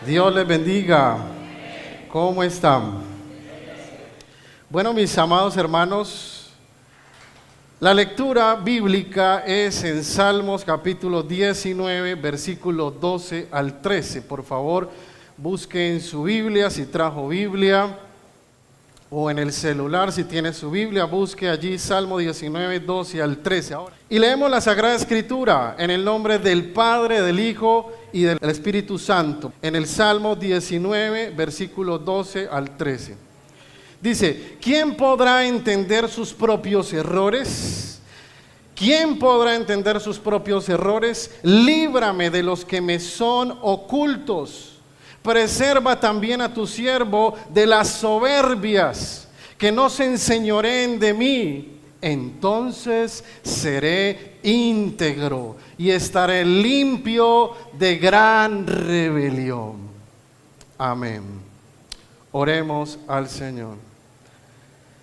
Dios les bendiga. ¿Cómo están? Bueno, mis amados hermanos, la lectura bíblica es en Salmos capítulo 19, versículo 12 al 13. Por favor, busquen su Biblia, si trajo Biblia, o en el celular, si tiene su Biblia, busque allí Salmo 19, 12 al 13. Ahora, y leemos la Sagrada Escritura en el nombre del Padre, del Hijo y del Espíritu Santo. En el Salmo 19, versículo 12 al 13. Dice: ¿quién podrá entender sus propios errores? ¿Quién podrá entender sus propios errores? Líbrame de los que me son ocultos. Preserva también a tu siervo de las soberbias, que no se enseñoreen de mí. Entonces seré íntegro y estaré limpio de gran rebelión. Amén. Oremos al Señor.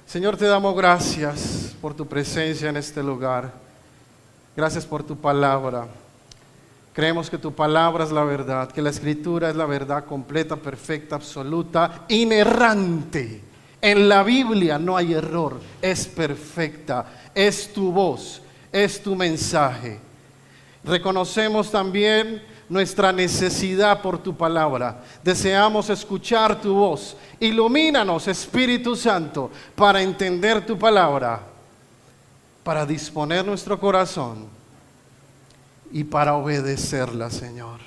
Señor, te damos gracias por tu presencia en este lugar. Gracias por tu palabra. Creemos que tu palabra es la verdad, que la Escritura es la verdad completa, perfecta, absoluta, inerrante. En la Biblia no hay error, es perfecta, es tu voz, es tu mensaje. Reconocemos también nuestra necesidad por tu palabra. Deseamos escuchar tu voz. Ilumínanos, Espíritu Santo, para entender tu palabra, para disponer nuestro corazón y para obedecerla, Señor.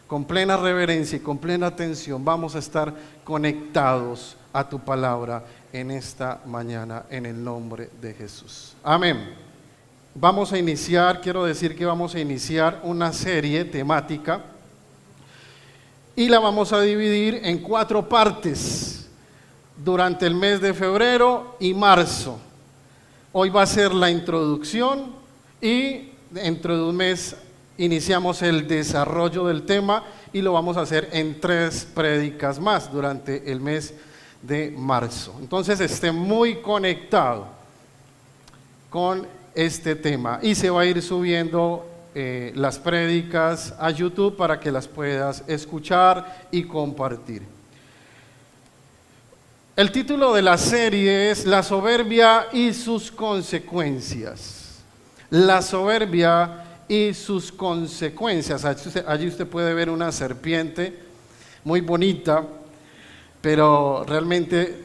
Con plena reverencia y con plena atención vamos a estar conectados a tu palabra en esta mañana, en el nombre de Jesús. Amén. Vamos a iniciar, quiero decir que vamos a iniciar una serie temática y la vamos a dividir en 4 partes durante el mes de febrero y marzo. Hoy va a ser la introducción y dentro de un mes iniciamos el desarrollo del tema y lo vamos a hacer en 3 prédicas más durante el mes de marzo. Entonces esté muy conectado con este tema y se va a ir subiendo las prédicas a YouTube para que las puedas escuchar y compartir. El título de la serie es La soberbia y sus consecuencias. La soberbia y sus consecuencias. Allí usted puede ver una serpiente muy bonita, pero realmente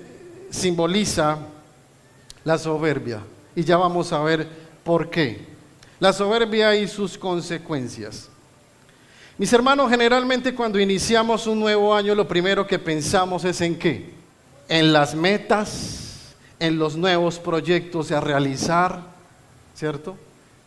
simboliza la soberbia. Y ya vamos a ver por qué. La soberbia y sus consecuencias. Mis hermanos, generalmente cuando iniciamos un nuevo año, lo primero que pensamos es ¿en qué? En las metas, en los nuevos proyectos a realizar, ¿cierto?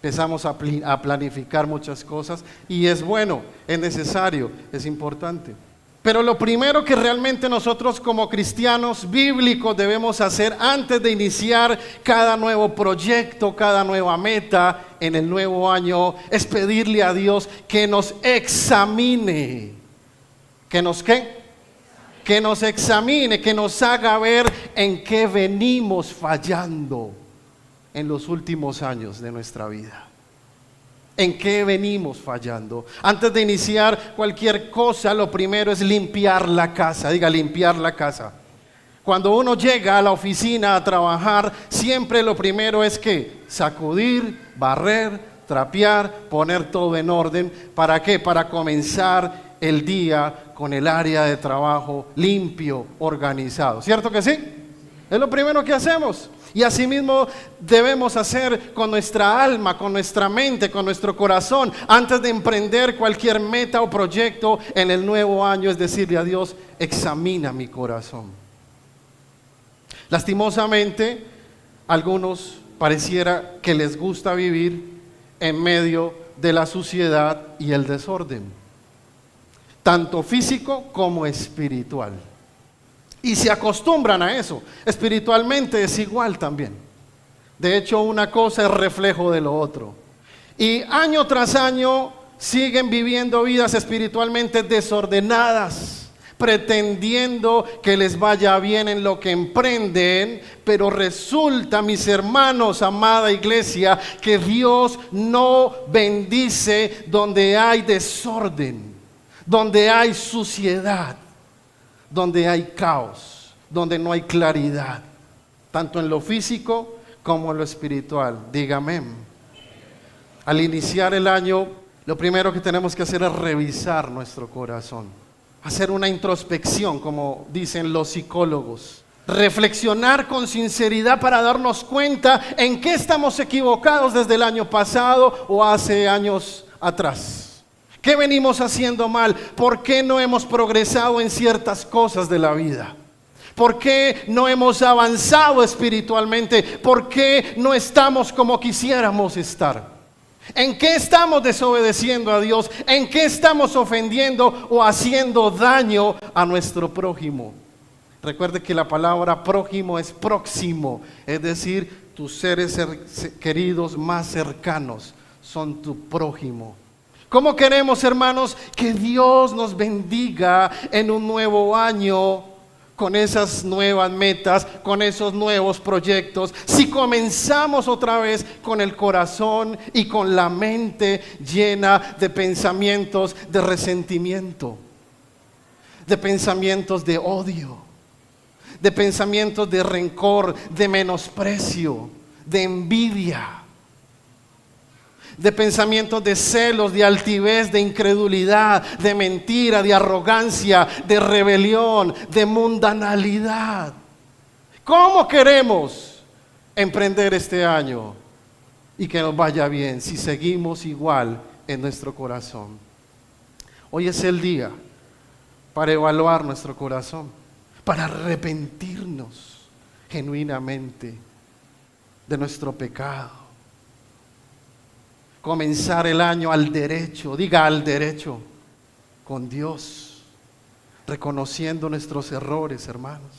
Empezamos a planificar muchas cosas y es bueno, es necesario, es importante. Pero lo primero que realmente nosotros como cristianos bíblicos debemos hacer antes de iniciar cada nuevo proyecto, cada nueva meta en el nuevo año, es pedirle a Dios que nos examine. ¿Que nos qué? Que nos examine, que nos haga ver en qué venimos fallando en los últimos años de nuestra vida. ¿En qué venimos fallando? Antes de iniciar cualquier cosa, lo primero es limpiar la casa. Diga, limpiar la casa. Cuando uno llega a la oficina a trabajar, siempre lo primero es que sacudir, barrer, trapear, poner todo en orden. ¿Para qué? Para comenzar el día con el área de trabajo limpio, organizado. ¿Cierto que sí? Es lo primero que hacemos. Y asimismo debemos hacer con nuestra alma, con nuestra mente, con nuestro corazón, antes de emprender cualquier meta o proyecto en el nuevo año, es decirle a Dios, examina mi corazón. Lastimosamente, algunos pareciera que les gusta vivir en medio de la suciedad y el desorden, tanto físico como espiritual. Y se acostumbran a eso. Espiritualmente es igual también. De hecho, una cosa es reflejo de lo otro. Y año tras año siguen viviendo vidas espiritualmente desordenadas, pretendiendo que les vaya bien en lo que emprenden, pero resulta, mis hermanos, amada iglesia, que Dios no bendice donde hay desorden. donde hay suciedad, donde hay caos, donde no hay claridad, tanto en lo físico como en lo espiritual. Dígame. Al iniciar el año, lo primero que tenemos que hacer es revisar nuestro corazón, hacer una introspección, como dicen los psicólogos, reflexionar con sinceridad para darnos cuenta en qué estamos equivocados desde el año pasado o hace años atrás. ¿Qué venimos haciendo mal? ¿Por qué no hemos progresado en ciertas cosas de la vida? ¿Por qué no hemos avanzado espiritualmente? ¿Por qué no estamos como quisiéramos estar? ¿En qué estamos desobedeciendo a Dios? ¿En qué estamos ofendiendo o haciendo daño a nuestro prójimo? Recuerde que la palabra prójimo es próximo, es decir, tus seres queridos más cercanos son tu prójimo. ¿Cómo queremos, hermanos, que Dios nos bendiga en un nuevo año con esas nuevas metas, con esos nuevos proyectos, si comenzamos otra vez con el corazón y con la mente llena de pensamientos de resentimiento, de pensamientos de odio, de pensamientos de rencor, de menosprecio, de envidia, de pensamientos de celos, de altivez, de incredulidad, de mentira, de arrogancia, de rebelión, de mundanalidad? ¿Cómo queremos emprender este año y que nos vaya bien si seguimos igual en nuestro corazón? Hoy es el día para evaluar nuestro corazón, para arrepentirnos genuinamente de nuestro pecado. Comenzar el año al derecho, diga al derecho, con Dios, reconociendo nuestros errores, hermanos,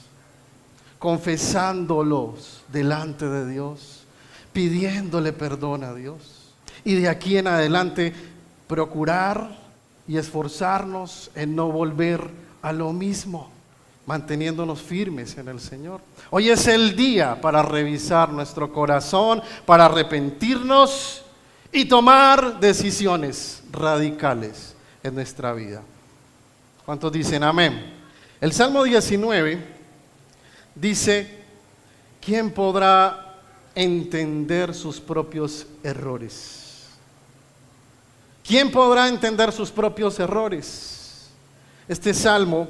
confesándolos delante de Dios, pidiéndole perdón a Dios, y de aquí en adelante procurar y esforzarnos en no volver a lo mismo, manteniéndonos firmes en el Señor. Hoy es el día para revisar nuestro corazón, para arrepentirnos y tomar decisiones radicales en nuestra vida. ¿Cuántos dicen amén? El Salmo 19 dice: ¿quién podrá entender sus propios errores? ¿Quién podrá entender sus propios errores? Este salmo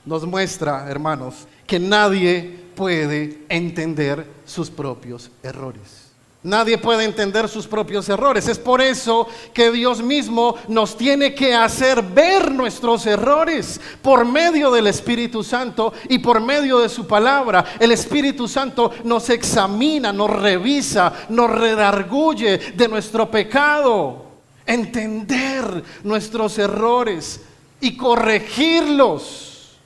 nos muestra, hermanos, que nadie puede entender sus propios errores. Nadie puede entender sus propios errores. Es por eso que Dios mismo nos tiene que hacer ver nuestros errores por medio del Espíritu Santo y por medio de su palabra. El Espíritu Santo nos examina, nos revisa, nos redarguye de nuestro pecado. Entender nuestros errores y corregirlos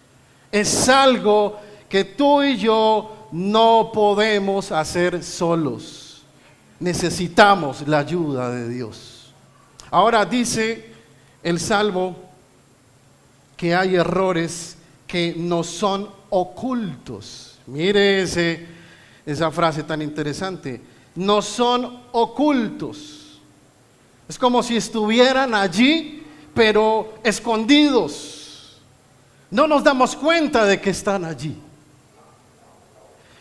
es algo que tú y yo no podemos hacer solos. Necesitamos la ayuda de Dios. Ahora dice el Salmo que hay errores que no son ocultos. Mire esa frase tan interesante. No son ocultos. Es como si estuvieran allí, pero escondidos. No nos damos cuenta de que están allí.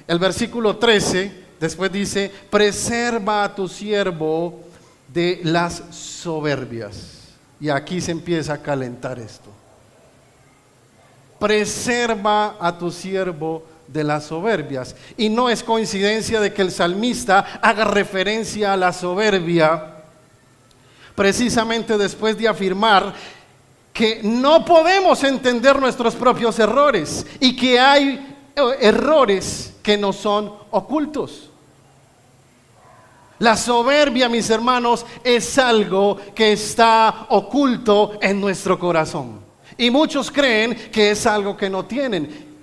El versículo 13 después dice: preserva a tu siervo de las soberbias. Y aquí se empieza a calentar esto. Preserva a tu siervo de las soberbias. Y no es coincidencia de que el salmista haga referencia a la soberbia precisamente después de afirmar que no podemos entender nuestros propios errores y que hay errores que no son ocultos. La soberbia, mis hermanos, es algo que está oculto en nuestro corazón. Y muchos creen que es algo que no tienen,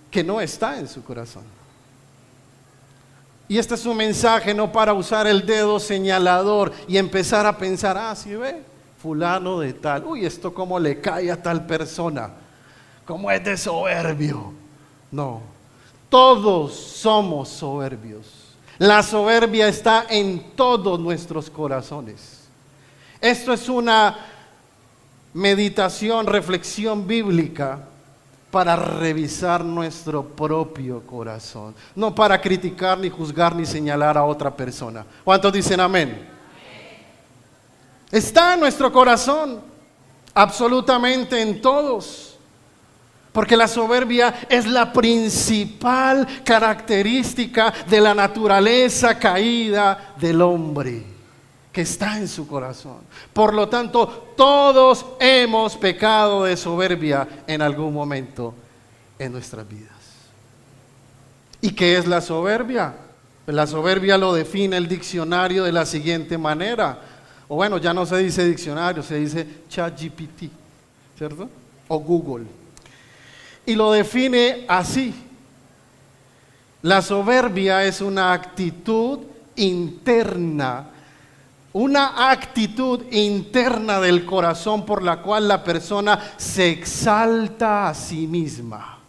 que no está en su corazón. Y este es un mensaje no para usar el dedo señalador y empezar a pensar: ¿sí ve? Fulano de tal, uy, esto cómo le cae a tal persona, cómo es de soberbio. No, todos somos soberbios. La soberbia está en todos nuestros corazones. Esto es una meditación, reflexión bíblica para revisar nuestro propio corazón. No para criticar, ni juzgar, ni señalar a otra persona. ¿Cuántos dicen amén? Está en nuestro corazón, absolutamente en todos. Porque la soberbia es la principal característica de la naturaleza caída del hombre, que está en su corazón. Por lo tanto, todos hemos pecado de soberbia en algún momento en nuestras vidas. ¿Y qué es la soberbia? La soberbia lo define el diccionario de la siguiente manera. O bueno, ya no se dice diccionario, se dice ChatGPT, ¿cierto? O Google. Y lo define así. La soberbia es una actitud interna del corazón por la cual la persona se exalta a sí misma.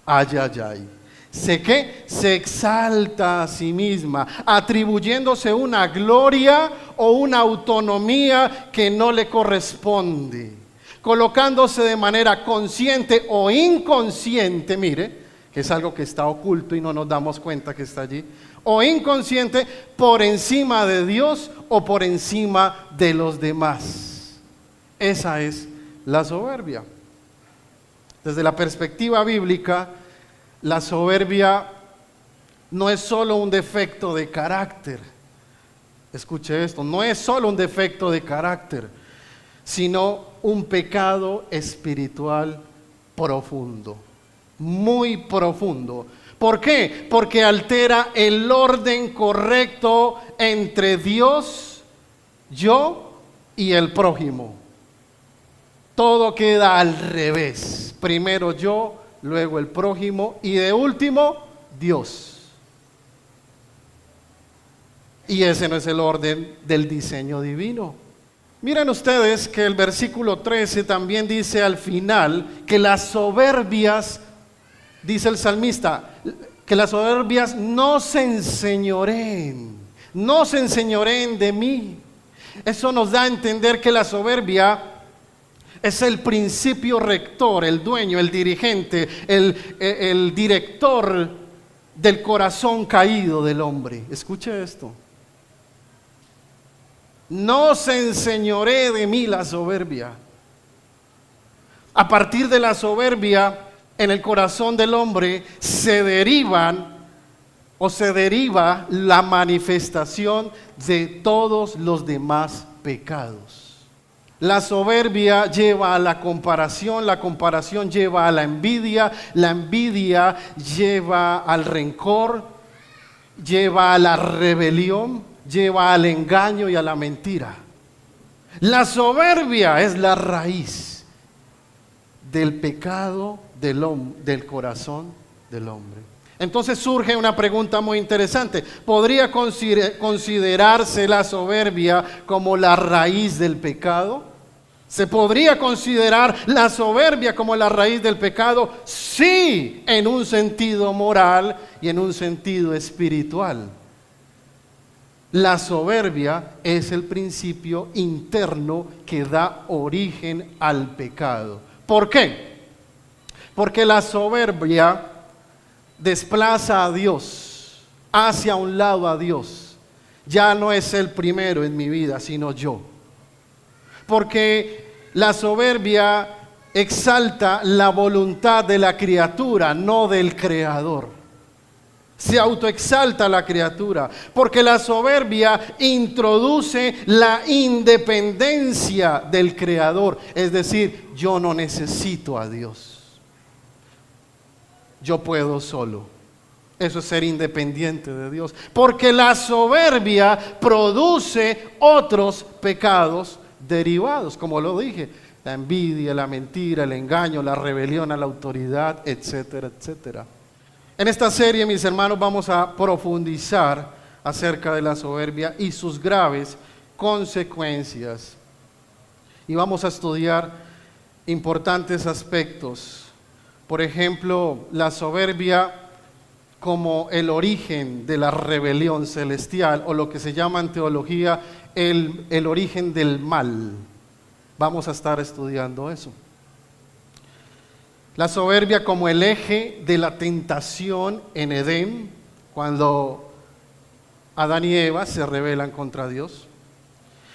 Ay, ay, ay. Se exalta a sí misma, atribuyéndose una gloria o una autonomía que no le corresponde, colocándose de manera consciente o inconsciente, mire, que es algo que está oculto y no nos damos cuenta que está allí, o inconsciente por encima de Dios o por encima de los demás. Esa es la soberbia. Desde la perspectiva bíblica, la soberbia no es solo un defecto de carácter. Escuche esto, no es solo un defecto de carácter, sino un pecado espiritual profundo, muy profundo. ¿Por qué? Porque altera el orden correcto entre Dios, yo y el prójimo. Todo queda al revés. Primero yo, luego el prójimo y de último Dios. Y ese no es el orden del diseño divino. Miren ustedes que el versículo 13 también dice al final que las soberbias, dice el salmista, que las soberbias no se enseñoreen de mí. Eso nos da a entender que la soberbia es el principio rector, el dueño, el dirigente, el director del corazón caído del hombre. Escuche esto. No se enseñoree de mí la soberbia. A partir de la soberbia en el corazón del hombre se deriva la manifestación de todos los demás pecados. La soberbia lleva a la comparación lleva a la envidia lleva al rencor, lleva a la rebelión, lleva al engaño y a la mentira. La soberbia es la raíz del pecado del corazón del hombre. Entonces surge una pregunta muy interesante. ¿Podría considerarse la soberbia como la raíz del pecado? ¿Se podría considerar la soberbia como la raíz del pecado? Sí, en un sentido moral y en un sentido espiritual. La soberbia es el principio interno que da origen al pecado. ¿Por qué? Porque la soberbia desplaza a Dios, hacia un lado a Dios. Ya no es el primero en mi vida, sino yo. Porque la soberbia exalta la voluntad de la criatura, no del creador. Se autoexalta la criatura, porque la soberbia introduce la independencia del creador. Es decir, yo no necesito a Dios. Yo puedo solo. Eso es ser independiente de Dios. Porque la soberbia produce otros pecados derivados, como lo dije, la envidia, la mentira, el engaño, la rebelión a la autoridad, etcétera, etcétera. En esta serie, mis hermanos, vamos a profundizar acerca de la soberbia y sus graves consecuencias. Y vamos a estudiar importantes aspectos. Por ejemplo, la soberbia como el origen de la rebelión celestial, o lo que se llama en teología el origen del mal. Vamos a estar estudiando eso. La soberbia como el eje de la tentación en Edén, cuando Adán y Eva se rebelan contra Dios.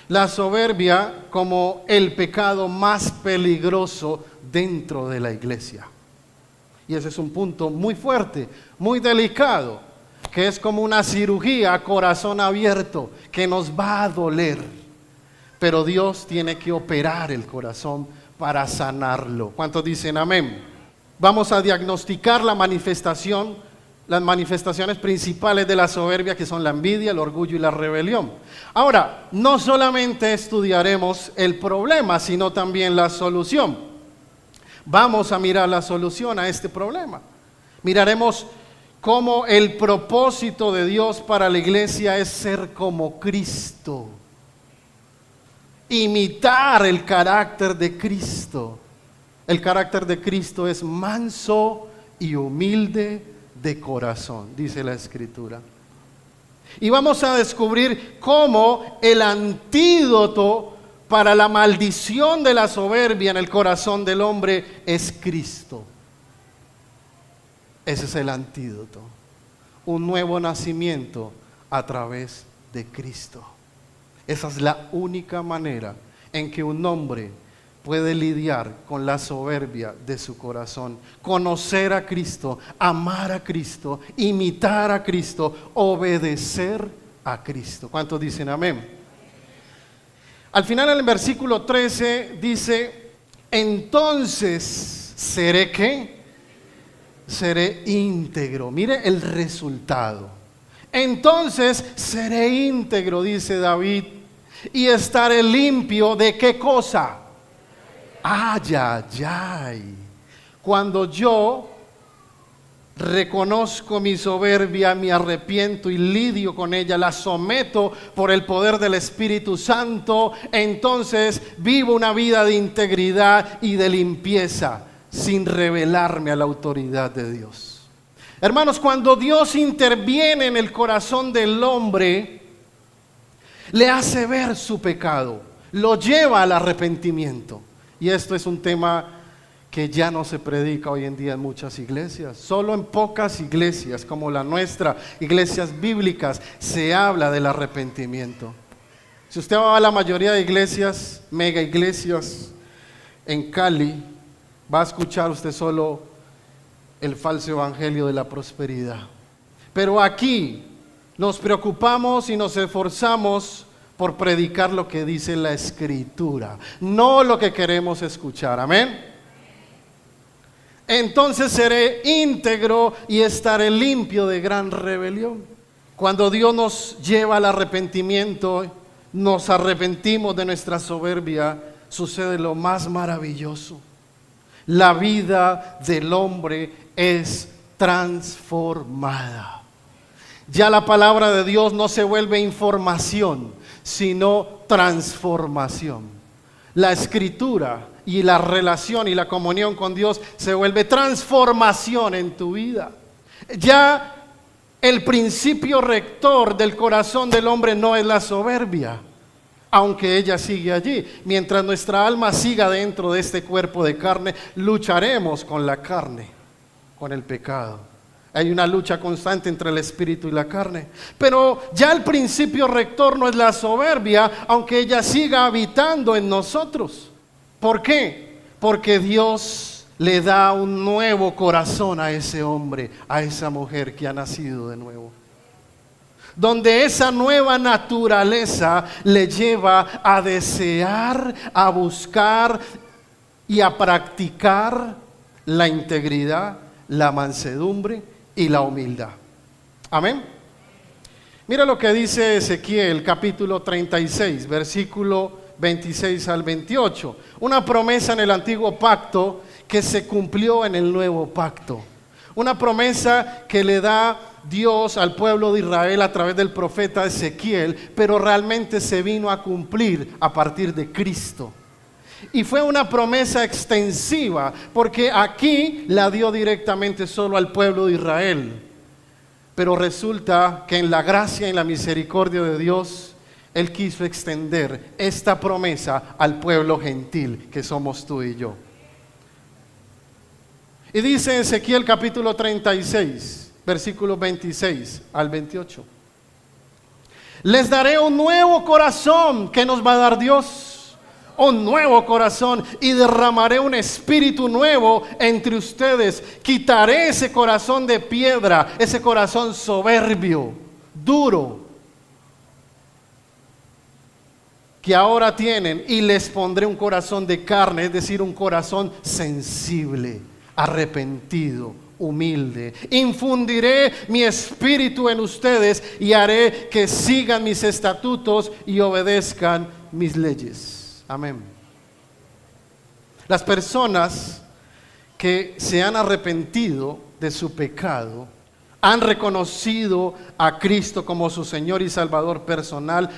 La soberbia como el pecado más peligroso dentro de la iglesia. Y ese es un punto muy fuerte, muy delicado, que es como una cirugía a corazón abierto, que nos va a doler. Pero Dios tiene que operar el corazón para sanarlo. ¿Cuántos dicen amén? Vamos a diagnosticar las manifestaciones principales de la soberbia, que son la envidia, el orgullo y la rebelión. Ahora, no solamente estudiaremos el problema, sino también la solución. Vamos a mirar la solución a este problema. Miraremos cómo el propósito de Dios para la iglesia es ser como Cristo. Imitar el carácter de Cristo. El carácter de Cristo es manso y humilde de corazón, dice la Escritura. Y vamos a descubrir cómo el antídoto para la maldición de la soberbia en el corazón del hombre es Cristo. Ese es el antídoto. Un nuevo nacimiento a través de Cristo. Esa es la única manera en que un hombre puede lidiar con la soberbia de su corazón, conocer a Cristo, amar a Cristo, imitar a Cristo, obedecer a Cristo. ¿Cuántos dicen amén? Al final, en el versículo 13 dice: entonces seré ¿qué? Seré íntegro. Mire el resultado. Entonces seré íntegro, dice David, y estaré limpio de ¿qué cosa? Ay, ay, ay. Cuando yo reconozco mi soberbia, me arrepiento y lidio con ella, la someto por el poder del Espíritu Santo, entonces vivo una vida de integridad y de limpieza, sin rebelarme a la autoridad de Dios. Hermanos, cuando Dios interviene en el corazón del hombre, le hace ver su pecado, lo lleva al arrepentimiento. Y esto es un tema que ya no se predica hoy en día en muchas iglesias. Solo en pocas iglesias como la nuestra, iglesias bíblicas, se habla del arrepentimiento. Si usted va a la mayoría de iglesias, mega iglesias en Cali, va a escuchar usted solo el falso evangelio de la prosperidad. Pero aquí nos preocupamos y nos esforzamos por predicar lo que dice la Escritura, no lo que queremos escuchar. Amén. Entonces seré íntegro y estaré limpio de gran rebelión. Cuando Dios nos lleva al arrepentimiento, nos arrepentimos de nuestra soberbia, sucede lo más maravilloso. La vida del hombre es transformada. Ya la palabra de Dios no se vuelve información, sino transformación. La Escritura y la relación y la comunión con Dios se vuelve transformación en tu vida. Ya el principio rector del corazón del hombre no es la soberbia, aunque ella sigue allí. Mientras nuestra alma siga dentro de este cuerpo de carne, lucharemos con la carne, con el pecado. Hay una lucha constante entre el espíritu y la carne. Pero ya el principio rector no es la soberbia, aunque ella siga habitando en nosotros. ¿Por qué? Porque Dios le da un nuevo corazón a ese hombre, a esa mujer que ha nacido de nuevo. Donde esa nueva naturaleza le lleva a desear, a buscar y a practicar la integridad, la mansedumbre y la humildad. Amén. Mira lo que dice Ezequiel capítulo 36, versículo 26 al 28. Una promesa en el antiguo pacto que se cumplió en el nuevo pacto. Una promesa que le da Dios al pueblo de Israel a través del profeta Ezequiel, pero realmente se vino a cumplir a partir de Cristo. Y fue una promesa extensiva, porque aquí la dio directamente solo al pueblo de Israel. Pero resulta que en la gracia y en la misericordia de Dios, Él quiso extender esta promesa al pueblo gentil que somos tú y yo. Y dice Ezequiel capítulo 36, versículos 26 al 28. Les daré un nuevo corazón que nos va a dar Dios, un nuevo corazón, y derramaré un espíritu nuevo entre ustedes. Quitaré ese corazón de piedra, ese corazón soberbio, duro, que ahora tienen, y les pondré un corazón de carne, es decir, un corazón sensible, arrepentido, humilde. Infundiré mi espíritu en ustedes y haré que sigan mis estatutos y obedezcan mis leyes. Amén. Las personas que se han arrepentido de su pecado, han reconocido a Cristo como su Señor y Salvador personal,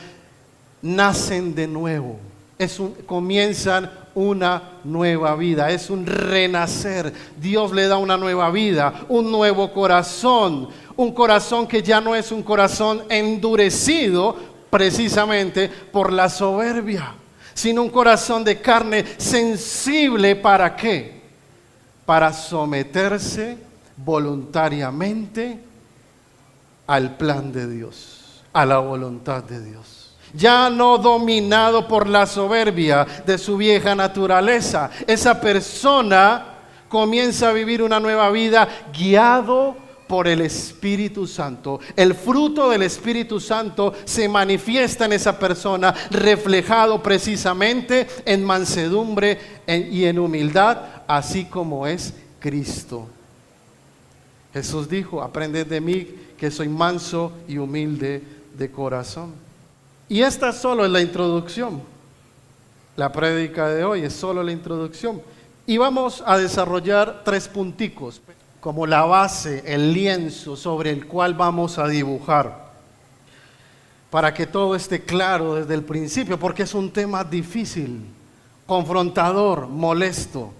nacen de nuevo. Comienzan una nueva vida, es un renacer. Dios le da una nueva vida, un nuevo corazón, un corazón que ya no es un corazón endurecido precisamente por la soberbia, sino un corazón de carne sensible. ¿Para qué? Para someterse voluntariamente al plan de Dios, a la voluntad de Dios. Ya no dominado por la soberbia de su vieja naturaleza. Esa persona comienza a vivir una nueva vida guiado por el Espíritu Santo. El fruto del Espíritu Santo se manifiesta en esa persona, reflejado precisamente en mansedumbre y en humildad, así como es Cristo. Jesús dijo: aprended de mí que soy manso y humilde de corazón. Y esta solo es la introducción. La prédica de hoy es solo la introducción. Y vamos a desarrollar 3 punticos como la base, el lienzo sobre el cual vamos a dibujar, para que todo esté claro desde el principio, porque es un tema difícil, confrontador, molesto,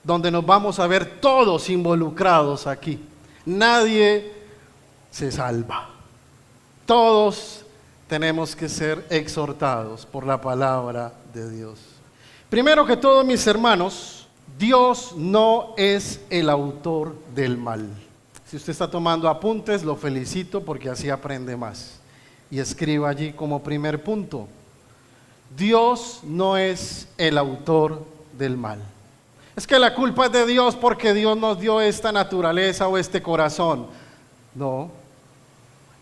donde nos vamos a ver todos involucrados aquí. Nadie se salva. Todos tenemos que ser exhortados por la palabra de Dios. Primero que todo, mis hermanos, Dios no es el autor del mal. Si usted está tomando apuntes, lo felicito porque así aprende más. Y escriba allí como primer punto: Dios no es el autor del mal. Es que la culpa es de Dios porque Dios nos dio esta naturaleza o este corazón. No,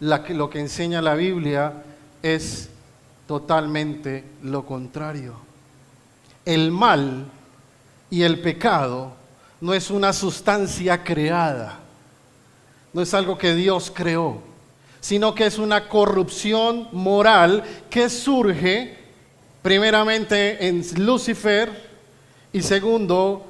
lo que enseña la Biblia es totalmente lo contrario. El mal y el pecado no es una sustancia creada, no es algo que Dios creó, sino que es una corrupción moral que surge primeramente en Lucifer y segundo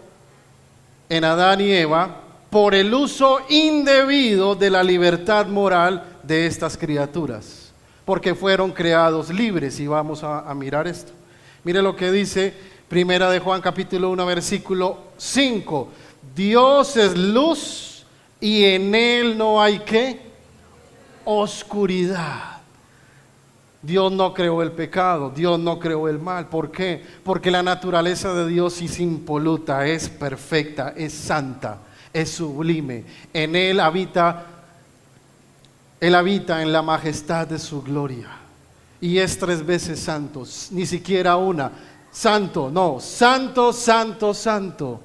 en Adán y Eva, por el uso indebido de la libertad moral de estas criaturas, porque fueron creados libres. Y vamos a mirar esto. Mire lo que dice Primera de Juan capítulo 1 versículo 5. Dios es luz y en Él no hay ¿qué? Oscuridad. Dios no creó el pecado, Dios no creó el mal. ¿Por qué? Porque la naturaleza de Dios es impoluta, es perfecta, es santa, es sublime. En Él habita en la majestad de su gloria. Y es 3 veces santo, ni siquiera una. Santo, no, santo, santo, santo.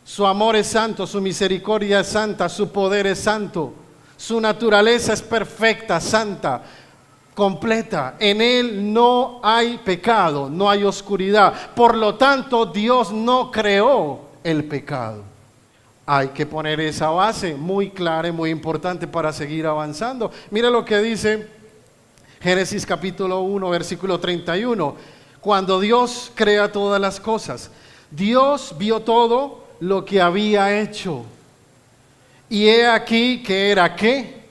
Su amor es santo, su misericordia es santa, su poder es santo. Su naturaleza es perfecta, santa, completa. En Él no hay pecado, no hay oscuridad. Por lo tanto, Dios no creó el pecado. Hay que poner esa base muy clara y muy importante para seguir avanzando. Mira lo que dice Génesis capítulo 1, versículo 31. Cuando Dios crea todas las cosas, Dios vio todo lo que había hecho. Y he aquí que era ¿qué?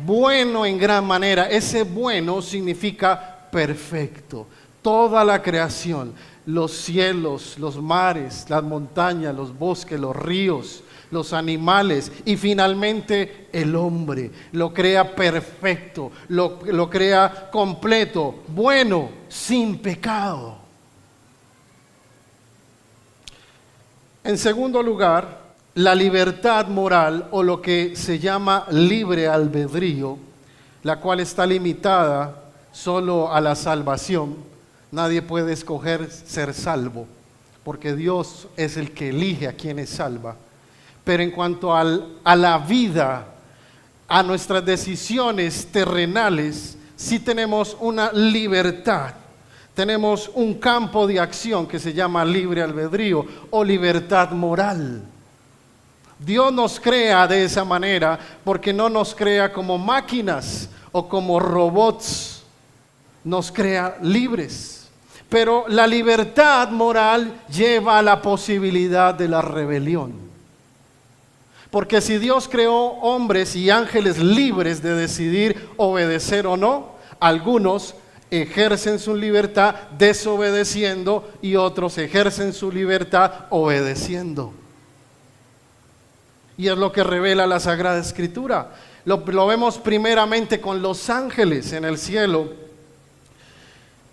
Bueno en gran manera. Ese bueno significa perfecto. Toda la creación, los cielos, los mares, las montañas, los bosques, los ríos, los animales y finalmente el hombre. Lo crea perfecto, lo crea completo, bueno, sin pecado. En segundo lugar, la libertad moral, o lo que se llama libre albedrío, la cual está limitada solo a la salvación. Nadie puede escoger ser salvo, porque Dios es el que elige a quienes salva. Pero en cuanto a la vida, a nuestras decisiones terrenales, sí tenemos una libertad. Tenemos un campo de acción que se llama libre albedrío o libertad moral. Dios nos crea de esa manera porque no nos crea como máquinas o como robots, nos crea libres. Pero la libertad moral lleva a la posibilidad de la rebelión. Porque si Dios creó hombres y ángeles libres de decidir obedecer o no, algunos ejercen su libertad desobedeciendo y otros ejercen su libertad obedeciendo. Y es lo que revela la Sagrada Escritura. Lo vemos primeramente con los ángeles en el cielo,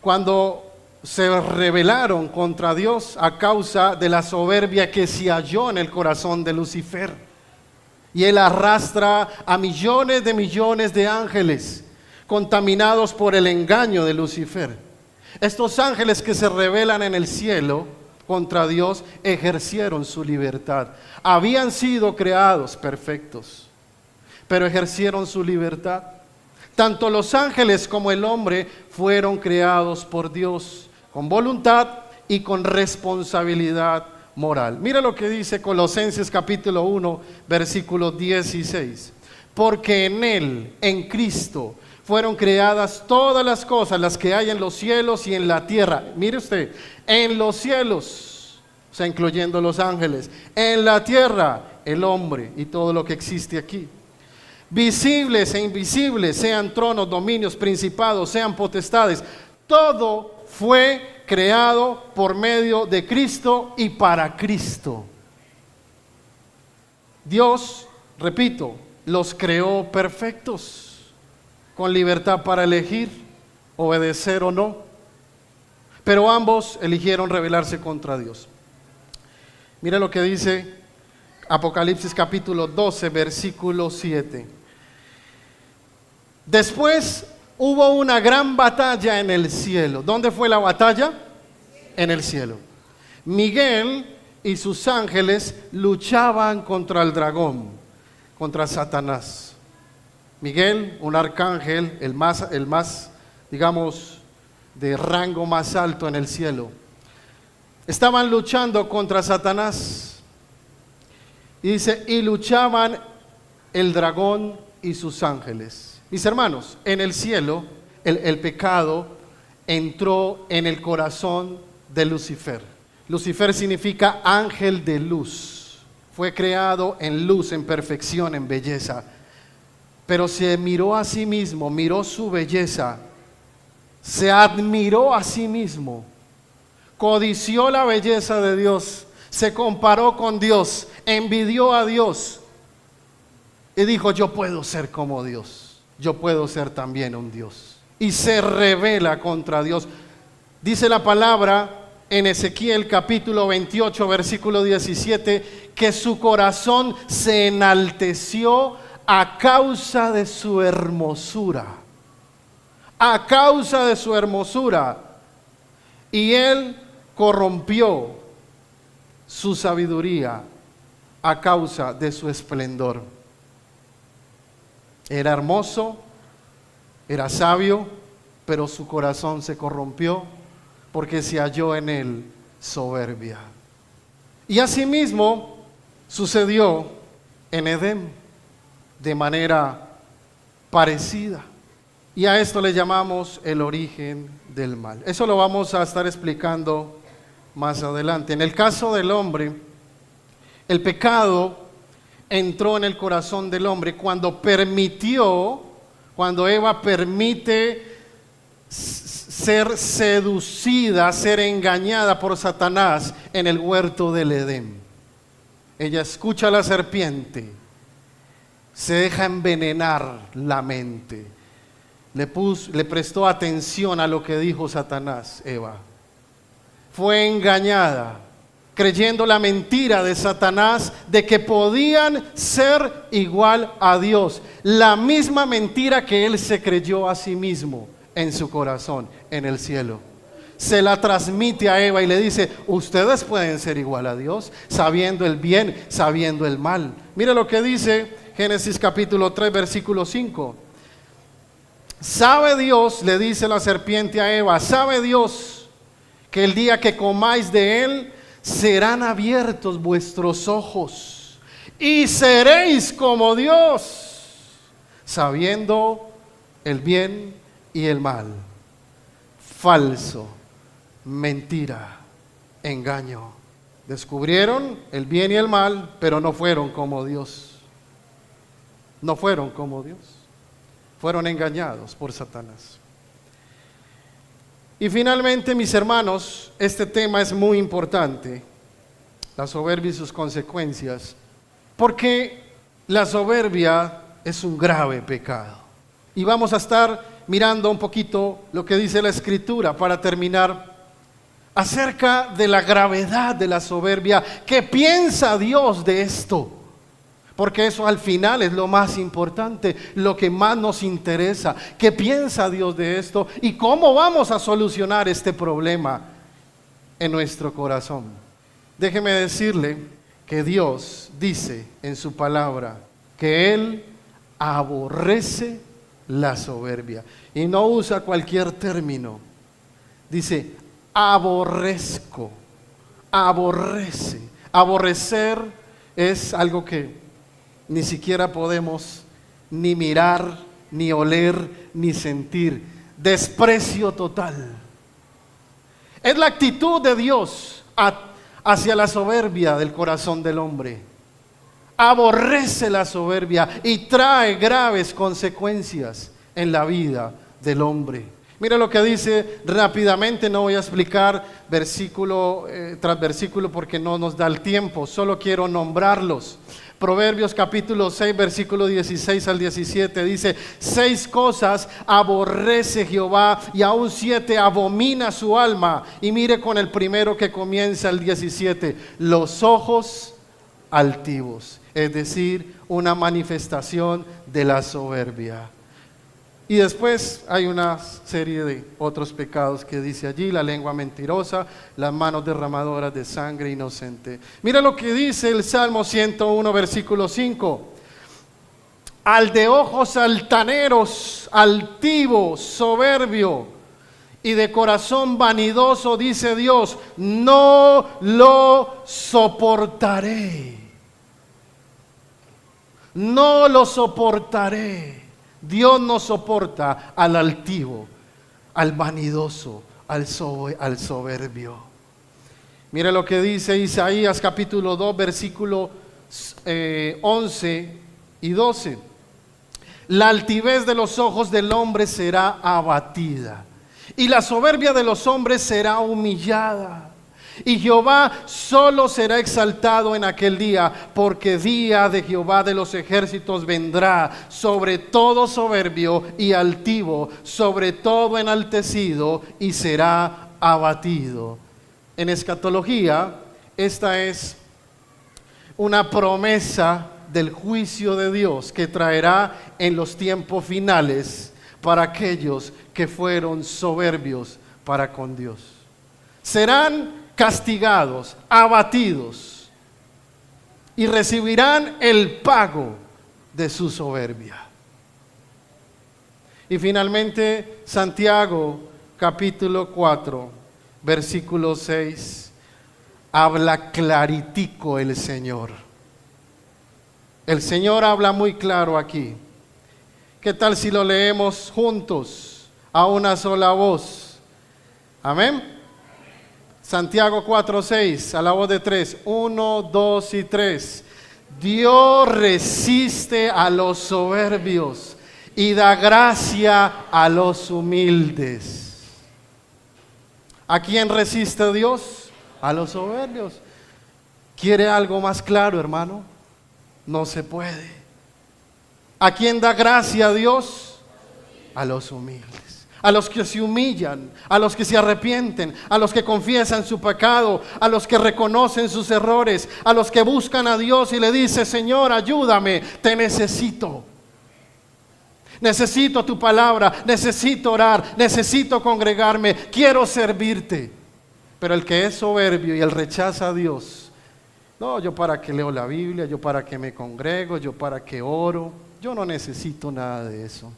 cuando se rebelaron contra Dios a causa de la soberbia que se halló en el corazón de Lucifer. Y él arrastra a millones de ángeles contaminados por el engaño de Lucifer. Estos ángeles que se rebelan en el cielo contra Dios ejercieron su libertad. Habían sido creados perfectos, pero ejercieron su libertad. Tanto los ángeles como el hombre fueron creados por Dios con voluntad y con responsabilidad moral. Mira lo que dice Colosenses capítulo 1, versículo 16. Porque en Él, en Cristo, fueron creadas todas las cosas, las que hay en los cielos y en la tierra. Mire usted, en los cielos, o sea, incluyendo los ángeles, en la tierra, el hombre y todo lo que existe aquí. Visibles e invisibles, sean tronos, dominios, principados, sean potestades, todo fue creado por medio de Cristo y para Cristo. Dios, repito, los creó perfectos, con libertad para elegir, obedecer o no. Pero ambos eligieron rebelarse contra Dios. Mira lo que dice Apocalipsis capítulo 12, versículo 7. Después hubo una gran batalla en el cielo. ¿Dónde fue la batalla? En el cielo. Miguel y sus ángeles luchaban contra el dragón, contra Satanás. Miguel, un arcángel, el más, digamos, de rango más alto en el cielo. Estaban luchando contra Satanás. Y dice, y luchaban el dragón y sus ángeles. Mis hermanos, en el cielo, el pecado entró en el corazón de Lucifer. Lucifer significa ángel de luz. Fue creado en luz, en perfección, en belleza. Pero se miró a sí mismo, miró su belleza, se admiró a sí mismo, codició la belleza de Dios, se comparó con Dios, envidió a Dios y dijo, yo puedo ser como Dios, yo puedo ser también un Dios. Y se rebela contra Dios. Dice la palabra en Ezequiel capítulo 28, versículo 17, que su corazón se enalteció a causa de su hermosura, a causa de su hermosura, y él corrompió su sabiduría a causa de su esplendor. Era hermoso, era sabio, pero su corazón se corrompió porque se halló en él soberbia. Y asimismo sucedió en Edén de manera parecida. Y a esto le llamamos el origen del mal. Eso lo vamos a estar explicando más adelante. En el caso del hombre, el pecado entró en el corazón del hombre cuando Eva permite ser seducida, ser engañada por Satanás en el huerto del Edén. Ella escucha a la serpiente, se deja envenenar la mente, le prestó atención a lo que dijo Satanás, Eva. Fue engañada, creyendo la mentira de Satanás de que podían ser igual a Dios. La misma mentira que él se creyó a sí mismo en su corazón, en el cielo. Se la transmite a Eva y le dice, ustedes pueden ser igual a Dios, sabiendo el bien, sabiendo el mal. Mire lo que dice Génesis capítulo 3, versículo 5. Sabe Dios, le dice la serpiente a Eva, sabe Dios que el día que comáis de él, serán abiertos vuestros ojos y seréis como Dios, sabiendo el bien y el mal. Falso, mentira, engaño. Descubrieron el bien y el mal, pero no fueron como Dios. No fueron como Dios. Fueron engañados por Satanás. Y finalmente, mis hermanos, este tema es muy importante, la soberbia y sus consecuencias, porque la soberbia es un grave pecado. Y vamos a estar mirando un poquito lo que dice la Escritura para terminar acerca de la gravedad de la soberbia. ¿Qué piensa Dios de esto? Porque eso al final es lo más importante, lo que más nos interesa. ¿Qué piensa Dios de esto? ¿Y cómo vamos a solucionar este problema en nuestro corazón? Déjeme decirle que Dios dice en su palabra que Él aborrece la soberbia. Y no usa cualquier término. Dice, aborrezco, aborrece. Aborrecer es algo que ni siquiera podemos ni mirar, ni oler, ni sentir. Desprecio total. Es la actitud de Dios hacia la soberbia del corazón del hombre. Aborrece la soberbia y trae graves consecuencias en la vida del hombre. Mira lo que dice rápidamente, no voy a explicar versículo tras versículo porque no nos da el tiempo, solo quiero nombrarlos. Proverbios capítulo 6, versículo 16 al 17 dice, 6 cosas aborrece Jehová y aún 7 abomina su alma. Y mire con el primero que comienza el 17, los ojos altivos, es decir, una manifestación de la soberbia. Y después hay una serie de otros pecados que dice allí, la lengua mentirosa, las manos derramadoras de sangre inocente. Mira lo que dice el Salmo 101, versículo 5. Al de ojos altaneros, altivo, soberbio y de corazón vanidoso, dice Dios, no lo soportaré. No lo soportaré. Dios no soporta al altivo, al vanidoso, al soberbio. Mire lo que dice Isaías capítulo 2, versículo 11 y 12. La altivez de los ojos del hombre será abatida, y la soberbia de los hombres será humillada. Y Jehová solo será exaltado en aquel día, porque día de Jehová de los ejércitos vendrá sobre todo soberbio y altivo, sobre todo enaltecido, y será abatido. En escatología, esta es una promesa del juicio de Dios que traerá en los tiempos finales para aquellos que fueron soberbios para con Dios. Serán castigados, abatidos, y recibirán el pago de su soberbia. Y finalmente, Santiago capítulo 4, versículo 6, habla claritico el Señor. El Señor habla muy claro aquí. ¿Qué tal si lo leemos juntos, a una sola voz? Amén. Santiago 4:6, a la voz de 3, 1, 2 y 3. Dios resiste a los soberbios y da gracia a los humildes. ¿A quién resiste Dios? A los soberbios. ¿Quiere algo más claro, hermano? No se puede. ¿A quién da gracia a Dios? A los humildes, a los que se humillan, a los que se arrepienten, a los que confiesan su pecado, a los que reconocen sus errores, a los que buscan a Dios y le dicen: Señor, ayúdame, te necesito. Necesito tu palabra, necesito orar, necesito congregarme, quiero servirte. Pero el que es soberbio y el rechaza a Dios: no, yo para qué leo la Biblia, yo para qué me congrego, yo para qué oro, yo no necesito nada de eso.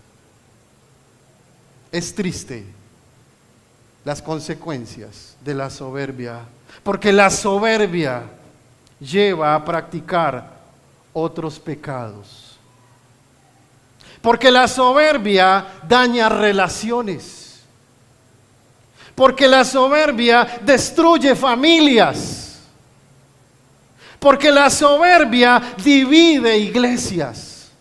Es triste las consecuencias de la soberbia, porque la soberbia lleva a practicar otros pecados. Porque la soberbia daña relaciones. Porque la soberbia destruye familias. Porque la soberbia divide iglesias.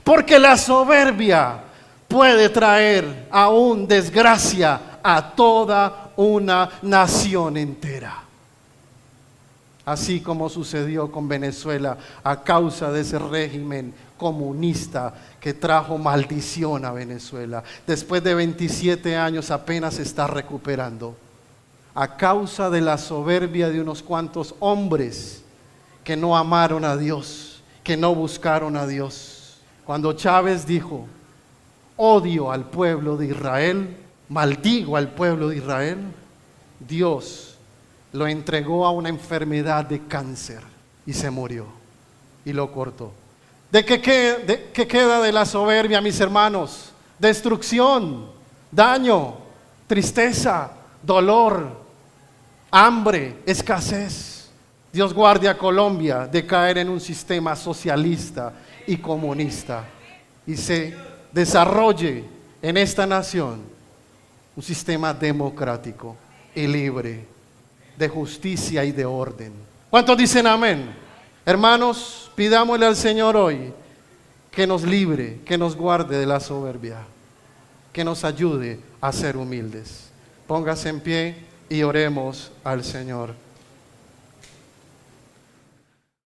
Porque la soberbia puede traer aún desgracia a toda una nación entera. Así como sucedió con Venezuela a causa de ese régimen comunista que trajo maldición a Venezuela. Después de 27 años apenas se está recuperando. A causa de la soberbia de unos cuantos hombres que no amaron a Dios, que no buscaron a Dios. Cuando Chávez dijo: odio al pueblo de Israel, maldigo al pueblo de Israel, Dios lo entregó a una enfermedad de cáncer y se murió y lo cortó. ¿De qué queda de la soberbia, mis hermanos? Destrucción, daño, tristeza, dolor, hambre, escasez. Dios guarde a Colombia de caer en un sistema socialista y comunista y se desarrolle en esta nación un sistema democrático y libre, de justicia y de orden. ¿Cuántos dicen amén? Hermanos, pidámosle al Señor hoy que nos libre, que nos guarde de la soberbia, que nos ayude a ser humildes. Póngase en pie y oremos al Señor.